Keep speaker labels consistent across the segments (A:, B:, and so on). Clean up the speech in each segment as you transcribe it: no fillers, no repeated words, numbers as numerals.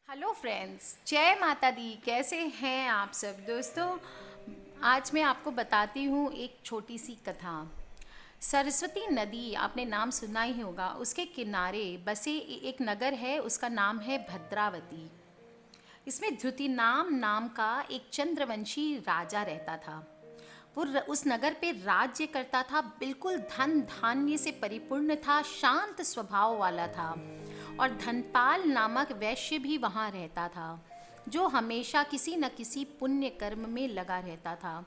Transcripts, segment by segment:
A: Hello friends, जय माता दी। कैसे हैं आप सब दोस्तों। आज मैं आपको बताती हूँ एक छोटी सी कथा। सरस्वती नदी आपने नाम सुना ही होगा। उसके किनारे बसे एक नगर है, उसका नाम है भद्रावती। इसमें ध्रुति नाम नाम का एक चंद्रवंशी राजा रहता था। वो उस नगर पे राज्य करता था, बिल्कुल धन धान्य से परिपूर्ण था, शांत स्वभाव वाला था। और धनपाल नामक वैश्य भी वहाँ रहता था, जो हमेशा किसी न किसी पुण्य कर्म में लगा रहता था।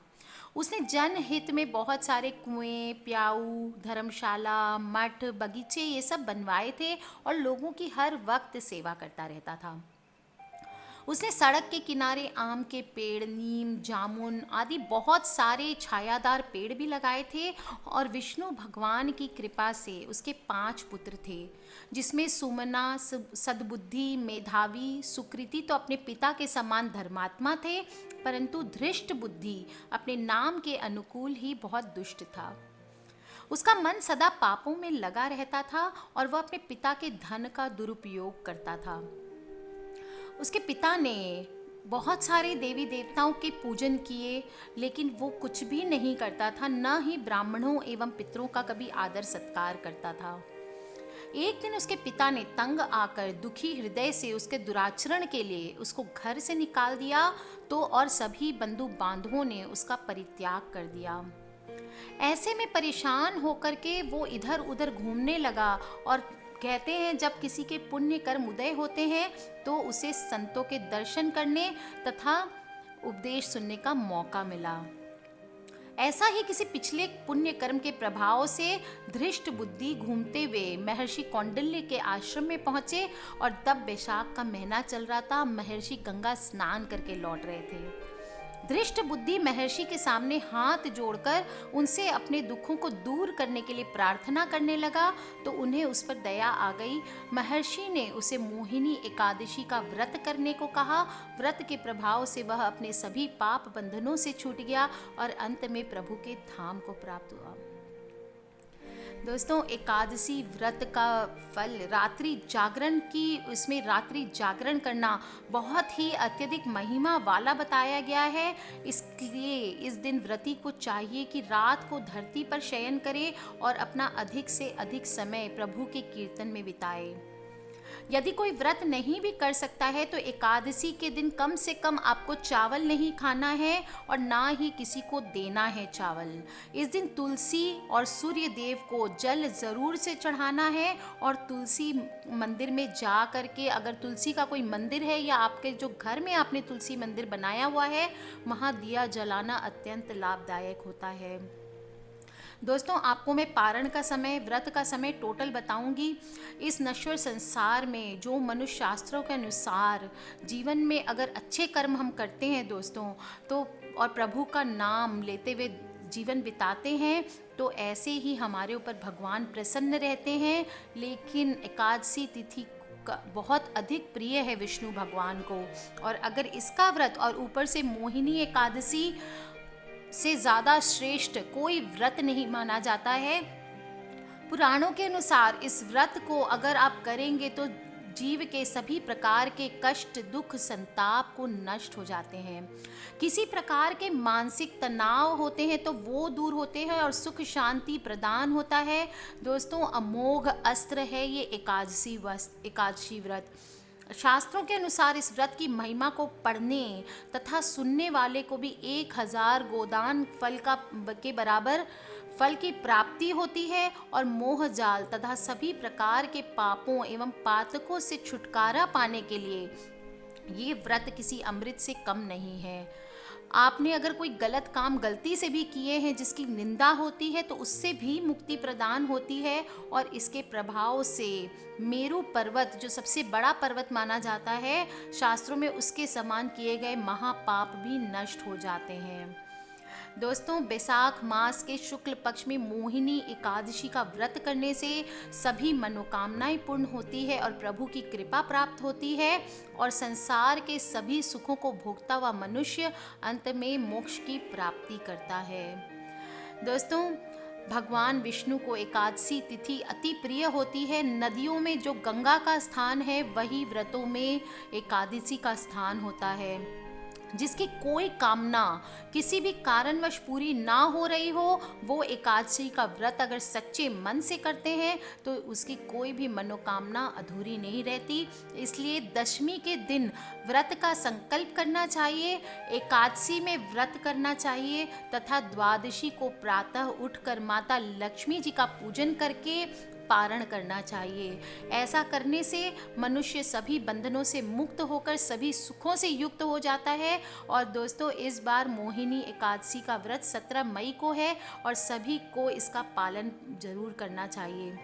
A: उसने जनहित में बहुत सारे कुएं, प्याऊ, धर्मशाला, मठ, बगीचे ये सब बनवाए थे और लोगों की हर वक्त सेवा करता रहता था। उसने सड़क के किनारे आम के पेड़, नीम, जामुन आदि बहुत सारे छायादार पेड़ भी लगाए थे। और विष्णु भगवान की कृपा से उसके 5 पुत्र थे, जिसमें सुमना सद्बुद्धि, मेधावी, सुकृति तो अपने पिता के समान धर्मात्मा थे, परंतु धृष्ट बुद्धि अपने नाम के अनुकूल ही बहुत दुष्ट था। उसका मन सदा पापों में लगा रहता था और वह अपने पिता के धन का दुरुपयोग करता था। उसके पिता ने बहुत सारे देवी देवताओं के पूजन किए, लेकिन वो कुछ भी नहीं करता था, न ही ब्राह्मणों एवं पितरों का कभी आदर सत्कार करता था। एक दिन उसके पिता ने तंग आकर दुखी हृदय से उसके दुराचरण के लिए उसको घर से निकाल दिया, तो और सभी बंधु बांधवों ने उसका परित्याग कर दिया। ऐसे में परेशान होकर के वो इधर उधर घूमने लगा। और कहते हैं, जब किसी के पुण्य कर्म उदय होते हैं तो उसे संतों के दर्शन करने तथा उपदेश सुनने का मौका मिला। ऐसा ही किसी पिछले पुण्य कर्म के प्रभाव से धृष्ट बुद्धि घूमते हुए महर्षि कौंडिल्य के आश्रम में पहुंचे। और तब वैशाख का महीना चल रहा था, महर्षि गंगा स्नान करके लौट रहे थे। धृष्ट बुद्धि महर्षि के सामने हाथ जोड़कर उनसे अपने दुखों को दूर करने के लिए प्रार्थना करने लगा, तो उन्हें उस पर दया आ गई। महर्षि ने उसे मोहिनी एकादशी का व्रत करने को कहा। व्रत के प्रभाव से वह अपने सभी पाप बंधनों से छूट गया और अंत में प्रभु के धाम को प्राप्त हुआ। दोस्तों, एकादशी व्रत का फल रात्रि जागरण की, उसमें रात्रि जागरण करना बहुत ही अत्यधिक महिमा वाला बताया गया है। इसलिए इस दिन व्रती को चाहिए कि रात को धरती पर शयन करे और अपना अधिक से अधिक समय प्रभु के कीर्तन में बिताए। यदि कोई व्रत नहीं भी कर सकता है तो एकादशी के दिन कम से कम आपको चावल नहीं खाना है और ना ही किसी को देना है चावल। इस दिन तुलसी और सूर्य देव को जल ज़रूर से चढ़ाना है। और तुलसी मंदिर में जा करके, अगर तुलसी का कोई मंदिर है या आपके जो घर में आपने तुलसी मंदिर बनाया हुआ है, वहाँ दिया जलाना अत्यंत लाभदायक होता है। दोस्तों, आपको मैं पारण का समय, व्रत का समय टोटल बताऊंगी। इस नश्वर संसार में जो मनुष्य शास्त्रों के अनुसार जीवन में अगर अच्छे कर्म हम करते हैं दोस्तों, तो और प्रभु का नाम लेते हुए जीवन बिताते हैं, तो ऐसे ही हमारे ऊपर भगवान प्रसन्न रहते हैं। लेकिन एकादशी तिथि बहुत अधिक प्रिय है विष्णु भगवान को। और अगर इसका व्रत और ऊपर से मोहिनी एकादशी से ज़्यादा श्रेष्ठ कोई व्रत नहीं माना जाता है। पुराणों के अनुसार इस व्रत को अगर आप करेंगे तो जीव के सभी प्रकार के कष्ट, दुख, संताप को नष्ट हो जाते हैं। किसी प्रकार के मानसिक तनाव होते हैं तो वो दूर होते हैं और सुख शांति प्रदान होता है। दोस्तों, अमोघ अस्त्र है ये एकादशी व्रत। शास्त्रों के अनुसार इस व्रत की महिमा को पढ़ने तथा सुनने वाले को भी 1000 गोदान फल के बराबर फल की प्राप्ति होती है। और मोह जाल तथा सभी प्रकार के पापों एवं पातकों से छुटकारा पाने के लिए ये व्रत किसी अमृत से कम नहीं है। आपने अगर कोई गलत काम गलती से भी किए हैं जिसकी निंदा होती है, तो उससे भी मुक्ति प्रदान होती है। और इसके प्रभाव से मेरु पर्वत, जो सबसे बड़ा पर्वत माना जाता है शास्त्रों में, उसके समान किए गए महापाप भी नष्ट हो जाते हैं। दोस्तों, बैसाख मास के शुक्ल पक्ष में मोहिनी एकादशी का व्रत करने से सभी मनोकामनाएं पूर्ण होती है और प्रभु की कृपा प्राप्त होती है। और संसार के सभी सुखों को भोगता हुआ मनुष्य अंत में मोक्ष की प्राप्ति करता है। दोस्तों, भगवान विष्णु को एकादशी तिथि अति प्रिय होती है। नदियों में जो गंगा का स्थान है वही व्रतों में एकादशी का स्थान होता है। जिसकी कोई कामना किसी भी कारणवश पूरी ना हो रही हो, वो एकादशी का व्रत अगर सच्चे मन से करते हैं तो उसकी कोई भी मनोकामना अधूरी नहीं रहती। इसलिए दशमी के दिन व्रत का संकल्प करना चाहिए, एकादशी में व्रत करना चाहिए तथा द्वादशी को प्रातः उठकर माता लक्ष्मी जी का पूजन करके पारण करना चाहिए। ऐसा करने से मनुष्य सभी बंधनों से मुक्त होकर सभी सुखों से युक्त हो जाता है। और दोस्तों, इस बार मोहिनी एकादशी का व्रत 17 मई को है और सभी को इसका पालन जरूर करना चाहिए।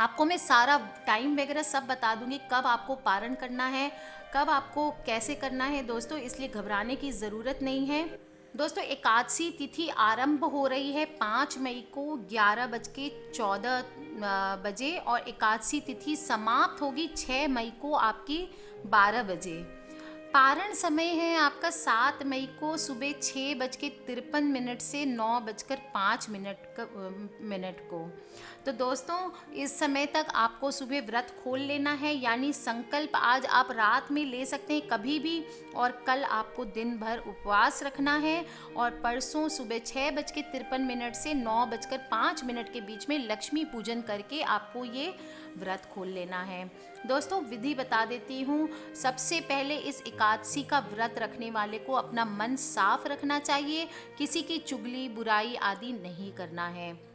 A: आपको मैं सारा टाइम वगैरह सब बता दूंगी, कब आपको पारण करना है, कब आपको कैसे करना है दोस्तों, इसलिए घबराने की ज़रूरत नहीं है। दोस्तों, एकादशी तिथि आरंभ हो रही है 5 मई को 11:14 बजे और एकादशी तिथि समाप्त होगी 6 मई को आपकी 12 बजे। पारण समय है आपका 7 मई को सुबह 6:53 से 9:05 को। तो दोस्तों, इस समय तक आपको सुबह व्रत खोल लेना है, यानी संकल्प आज आप रात में ले सकते हैं कभी भी, और कल आपको दिन भर उपवास रखना है और परसों सुबह 6:53 से 9:05 के बीच में लक्ष्मी पूजन करके आपको ये व्रत खोल लेना है। दोस्तों, विधि बता देती हूँ। सबसे पहले इस एकादशी का व्रत रखने वाले को अपना मन साफ रखना चाहिए, किसी की चुगली बुराई आदि नहीं करना है।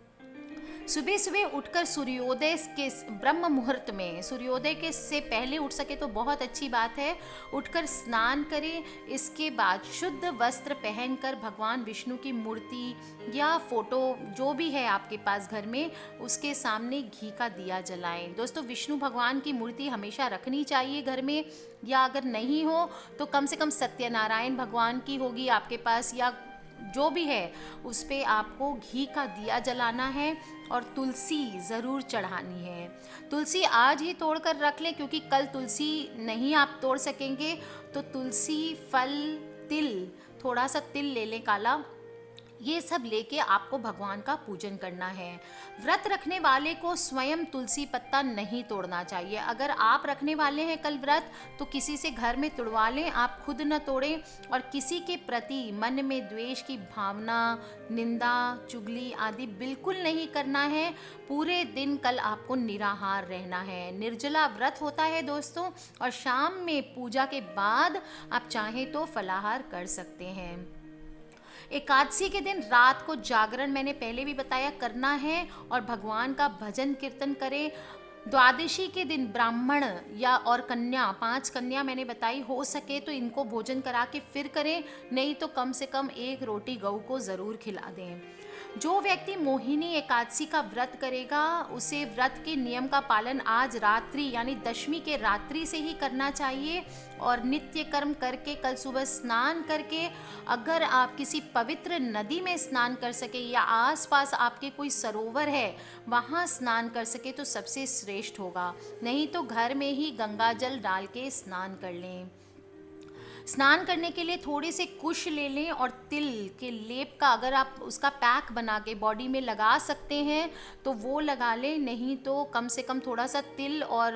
A: सुबह सुबह उठकर सूर्योदय के ब्रह्म मुहूर्त में, सूर्योदय के से पहले उठ सके तो बहुत अच्छी बात है, उठकर स्नान करें। इसके बाद शुद्ध वस्त्र पहनकर भगवान विष्णु की मूर्ति या फोटो जो भी है आपके पास घर में, उसके सामने घी का दिया जलाएं। दोस्तों, विष्णु भगवान की मूर्ति हमेशा रखनी चाहिए घर में, या अगर नहीं हो तो कम से कम सत्यनारायण भगवान की होगी आपके पास, या जो भी है उस पे आपको घी का दिया जलाना है और तुलसी ज़रूर चढ़ानी है। तुलसी आज ही तोड़ कर रख लें, क्योंकि कल तुलसी नहीं आप तोड़ सकेंगे। तो तुलसी, फल, तिल, थोड़ा सा तिल ले लें काला, ये सब लेके आपको भगवान का पूजन करना है। व्रत रखने वाले को स्वयं तुलसी पत्ता नहीं तोड़ना चाहिए। अगर आप रखने वाले हैं कल व्रत तो किसी से घर में तुड़वा लें, आप खुद न तोड़ें। और किसी के प्रति मन में द्वेष की भावना, निंदा, चुगली आदि बिल्कुल नहीं करना है। पूरे दिन कल आपको निराहार रहना है, निर्जला व्रत होता है दोस्तों। और शाम में पूजा के बाद आप चाहें तो फलाहार कर सकते हैं। एकादशी के दिन रात को जागरण, मैंने पहले भी बताया, करना है और भगवान का भजन कीर्तन करें। द्वादशी के दिन ब्राह्मण या और कन्या, 5 कन्या मैंने बताई, हो सके तो इनको भोजन करा के फिर करें, नहीं तो कम से कम 1 रोटी गऊ को ज़रूर खिला दें। जो व्यक्ति मोहिनी एकादशी का व्रत करेगा उसे व्रत के नियम का पालन आज रात्रि यानी दशमी के रात्रि से ही करना चाहिए। और नित्य कर्म करके कल सुबह स्नान करके, अगर आप किसी पवित्र नदी में स्नान कर सके या आसपास आपके कोई सरोवर है वहाँ स्नान कर सके तो सबसे श्रेष्ठ होगा, नहीं तो घर में ही गंगा जल डाल के स्नान कर लें। स्नान करने के लिए थोड़े से कुश ले लें और तिल के लेप का अगर आप उसका पैक बना के बॉडी में लगा सकते हैं तो वो लगा लें, नहीं तो कम से कम थोड़ा सा तिल और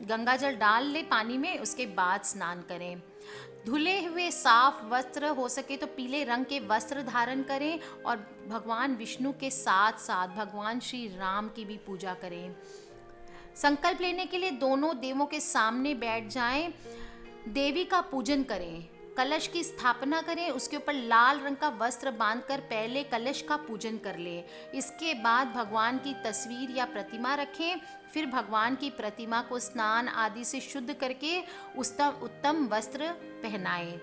A: गंगा जल डाल लें पानी में, उसके बाद स्नान करें। धुले हुए साफ वस्त्र, हो सके तो पीले रंग के वस्त्र धारण करें और भगवान विष्णु के साथ साथ भगवान श्री राम की भी पूजा करें। संकल्प लेने के लिए दोनों देवों के सामने बैठ जाएं, देवी का पूजन करें, कलश की स्थापना करें, उसके ऊपर लाल रंग का वस्त्र बांधकर पहले कलश का पूजन कर लें। इसके बाद भगवान की तस्वीर या प्रतिमा रखें, फिर भगवान की प्रतिमा को स्नान आदि से शुद्ध करके उत्तम वस्त्र पहनाएं।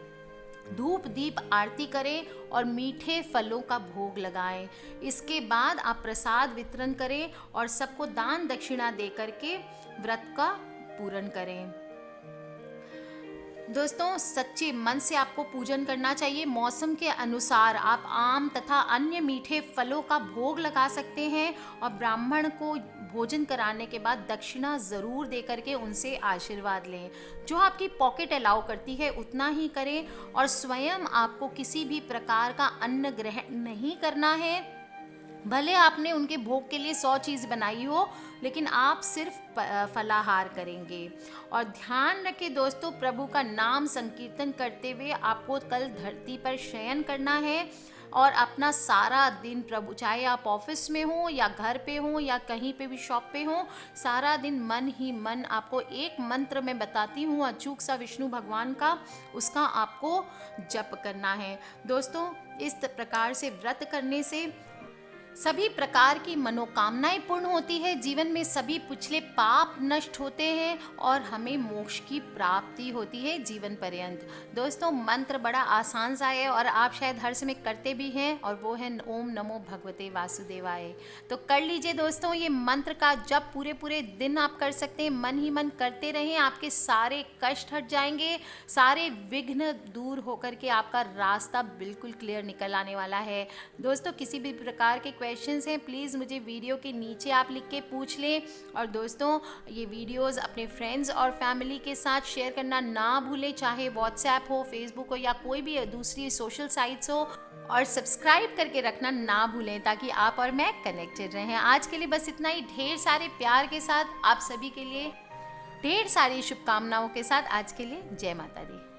A: धूप दीप आरती करें और मीठे फलों का भोग लगाएं। इसके बाद आप प्रसाद वितरण करें और सबको दान दक्षिणा दे करके व्रत का पूर्ण करें। दोस्तों, सच्चे मन से आपको पूजन करना चाहिए। मौसम के अनुसार आप आम तथा अन्य मीठे फलों का भोग लगा सकते हैं और ब्राह्मण को भोजन कराने के बाद दक्षिणा ज़रूर दे करके उनसे आशीर्वाद लें। जो आपकी पॉकेट अलाउ करती है उतना ही करें और स्वयं आपको किसी भी प्रकार का अन्न ग्रहण नहीं करना है। भले आपने उनके भोग के लिए 100 चीज़ बनाई हो, लेकिन आप सिर्फ फलाहार करेंगे। और ध्यान रखें दोस्तों, प्रभु का नाम संकीर्तन करते हुए आपको कल धरती पर शयन करना है और अपना सारा दिन प्रभु, चाहे आप ऑफिस में हो या घर पे हो या कहीं पे भी शॉप पे हो, सारा दिन मन ही मन आपको एक मंत्र मैं बताती हूँ अचूक सा विष्णु भगवान का, उसका आपको जप करना है। दोस्तों, इस प्रकार से व्रत करने से सभी प्रकार की मनोकामनाएं पूर्ण होती है, जीवन में सभी पिछले पाप नष्ट होते हैं और हमें मोक्ष की प्राप्ति होती है जीवन पर्यंत। दोस्तों, मंत्र बड़ा आसान सा है और आप शायद हर समय करते भी हैं, और वो है ओम नमो भगवते वासुदेवाय। तो कर लीजिए दोस्तों ये मंत्र का जप, पूरे पूरे दिन आप कर सकते हैं, मन ही मन करते रहें, आपके सारे कष्ट हट जाएंगे, सारे विघ्न दूर होकर के आपका रास्ता बिल्कुल क्लियर निकल आने वाला है। दोस्तों, किसी भी प्रकार के क्वेश्चंस हैं प्लीज़ मुझे वीडियो के नीचे आप लिख के पूछ लें। और दोस्तों, ये वीडियोस अपने फ्रेंड्स और फैमिली के साथ शेयर करना ना भूलें, चाहे व्हाट्सएप हो, फेसबुक हो या कोई भी दूसरी सोशल साइट्स हो। और सब्सक्राइब करके रखना ना भूलें ताकि आप और मैं कनेक्टेड रहें। आज के लिए बस इतना ही। ढेर सारे प्यार के साथ आप सभी के लिए ढेर सारी शुभकामनाओं के साथ आज के लिए जय माता दी।